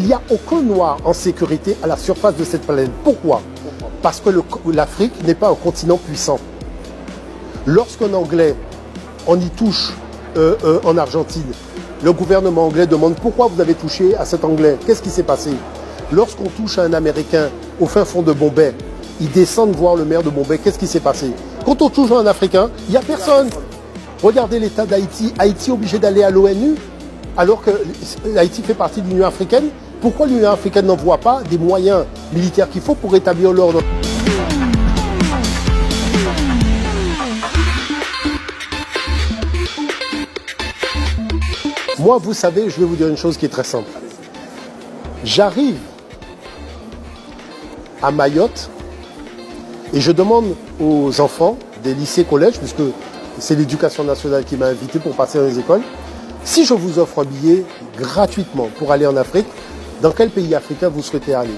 Il n'y a aucun noir en sécurité à la surface de cette planète. Pourquoi? Parce que l'Afrique n'est pas un continent puissant. Lorsqu'un Anglais, on y touche en Argentine, le gouvernement anglais demande pourquoi vous avez touché à cet Anglais. Qu'est-ce qui s'est passé? Lorsqu'on touche à un Américain au fin fond de Bombay, ils descendent voir le maire de Bombay. Qu'est-ce qui s'est passé? Quand on touche à un Africain, il n'y a personne. Regardez l'état d'Haïti. Haïti est obligé d'aller à l'ONU alors que l'Haïti fait partie de l'Union africaine. Pourquoi l'Union africaine n'envoie pas des moyens militaires qu'il faut pour rétablir l'ordre? Moi, vous savez, je vais vous dire une chose qui est très simple. J'arrive à Mayotte et je demande aux enfants des lycées-collèges, puisque c'est l'éducation nationale qui m'a invité pour passer dans les écoles, si je vous offre un billet gratuitement pour aller en Afrique, dans quel pays africain vous souhaitez aller?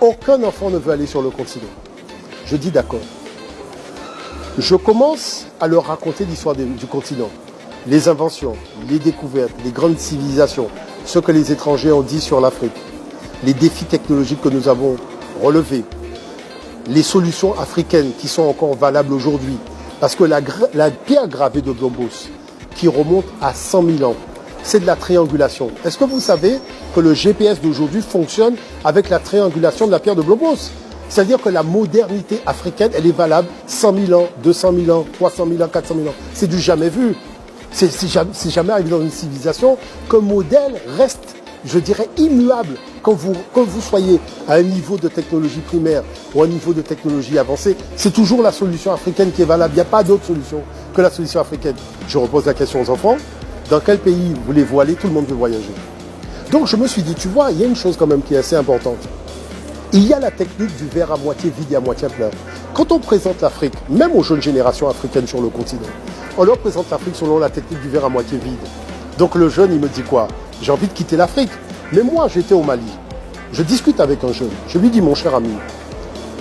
Aucun enfant ne veut aller sur le continent. Je dis d'accord. Je commence à leur raconter l'histoire du continent. Les inventions, les découvertes, les grandes civilisations, ce que les étrangers ont dit sur l'Afrique, les défis technologiques que nous avons relevés, les solutions africaines qui sont encore valables aujourd'hui. Parce que la pierre gravée de Blombos, qui remonte à 100 000 ans, c'est de la triangulation. Est-ce que vous savez que le GPS d'aujourd'hui fonctionne avec la triangulation de la pierre de Blombos? C'est-à-dire que la modernité africaine, elle est valable 100 000 ans, 200 000 ans, 300 000 ans, 400 000 ans. C'est du jamais vu. C'est jamais arrivé dans une civilisation qu'un modèle reste, je dirais, immuable quand vous soyez à un niveau de technologie primaire ou un niveau de technologie avancée. C'est toujours la solution africaine qui est valable. Il n'y a pas d'autre solution que la solution africaine. Je repose la question aux enfants. Dans quel pays voulez-vous aller? Tout le monde veut voyager. Donc je me suis dit, tu vois, il y a une chose quand même qui est assez importante. Il y a la technique du verre à moitié vide et à moitié plein. Quand on présente l'Afrique, même aux jeunes générations africaines sur le continent, on leur présente l'Afrique selon la technique du verre à moitié vide. Donc le jeune, il me dit quoi? J'ai envie de quitter l'Afrique. Mais moi, j'étais au Mali. Je discute avec un jeune. Je lui dis, mon cher ami,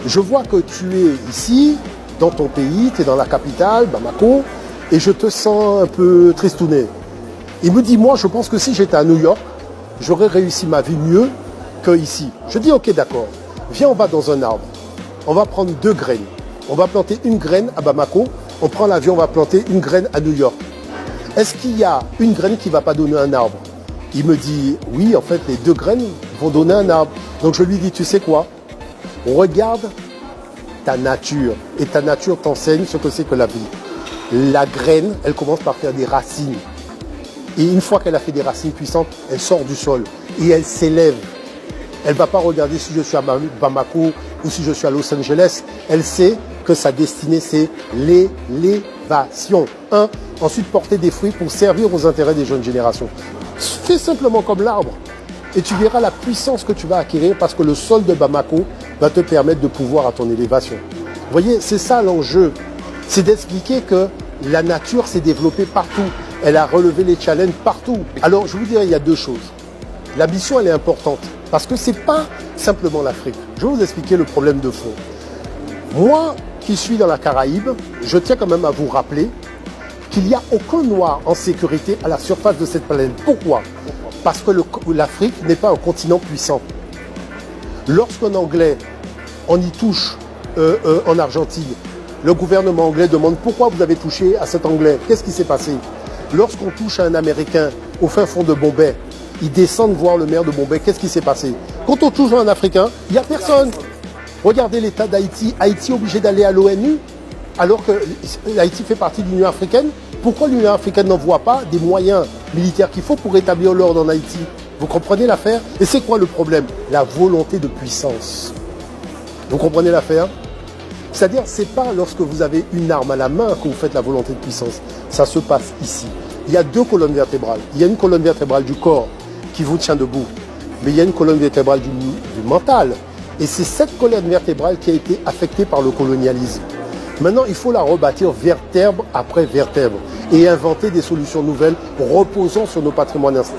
je vois que tu es ici, dans ton pays, tu es dans la capitale, Bamako, et je te sens un peu tristouné. Il me dit, moi, je pense que si j'étais à New York, j'aurais réussi ma vie mieux qu'ici. Je dis, ok, d'accord. Viens, on va dans un arbre. On va prendre 2 graines. On va planter une graine à Bamako. On prend l'avion, on va planter une graine à New York. Est-ce qu'il y a une graine qui ne va pas donner un arbre? Il me dit, oui, en fait, les 2 graines vont donner un arbre. Donc je lui dis, tu sais quoi? Regarde ta nature. Et ta nature t'enseigne ce que c'est que la vie. La graine, elle commence par faire des racines. Et une fois qu'elle a fait des racines puissantes, elle sort du sol et elle s'élève. Elle ne va pas regarder si je suis à Bamako ou si je suis à Los Angeles. Elle sait que sa destinée, c'est l'élévation. Ensuite, porter des fruits pour servir aux intérêts des jeunes générations. Fais simplement comme l'arbre et tu verras la puissance que tu vas acquérir parce que le sol de Bamako va te permettre de pouvoir à ton élévation. Vous voyez, c'est ça l'enjeu. C'est d'expliquer que la nature s'est développée partout. Elle a relevé les challenges partout. Alors, je vous dirais, il y a 2 choses. La mission, elle est importante parce que ce n'est pas simplement l'Afrique. Je vais vous expliquer le problème de fond. Moi, qui suis dans la Caraïbe, je tiens quand même à vous rappeler qu'il n'y a aucun noir en sécurité à la surface de cette planète. Pourquoi? Parce que l'Afrique n'est pas un continent puissant. Lorsqu'un Anglais, on y touche en Argentine, le gouvernement anglais demande pourquoi vous avez touché à cet Anglais. Qu'est-ce qui s'est passé? Lorsqu'on touche à un Américain au fin fond de Bombay, ils descendent voir le maire de Bombay. Qu'est-ce qui s'est passé? Quand on touche à un Africain, il n'y a personne. Regardez l'état d'Haïti. Haïti est obligé d'aller à l'ONU alors que l'Haïti fait partie de l'Union africaine. Pourquoi l'Union africaine n'envoie pas des moyens militaires qu'il faut pour rétablir l'ordre en Haïti? Vous comprenez l'affaire? Et c'est quoi le problème? La volonté de puissance. Vous comprenez l'affaire? C'est-à-dire, ce n'est pas lorsque vous avez une arme à la main que vous faites la volonté de puissance. Ça se passe ici. Il y a 2 colonnes vertébrales. Il y a une colonne vertébrale du corps qui vous tient debout. Mais il y a une colonne vertébrale du mental. Et c'est cette colonne vertébrale qui a été affectée par le colonialisme. Maintenant, il faut la rebâtir vertèbre après vertèbre et inventer des solutions nouvelles reposant sur nos patrimoines anciens.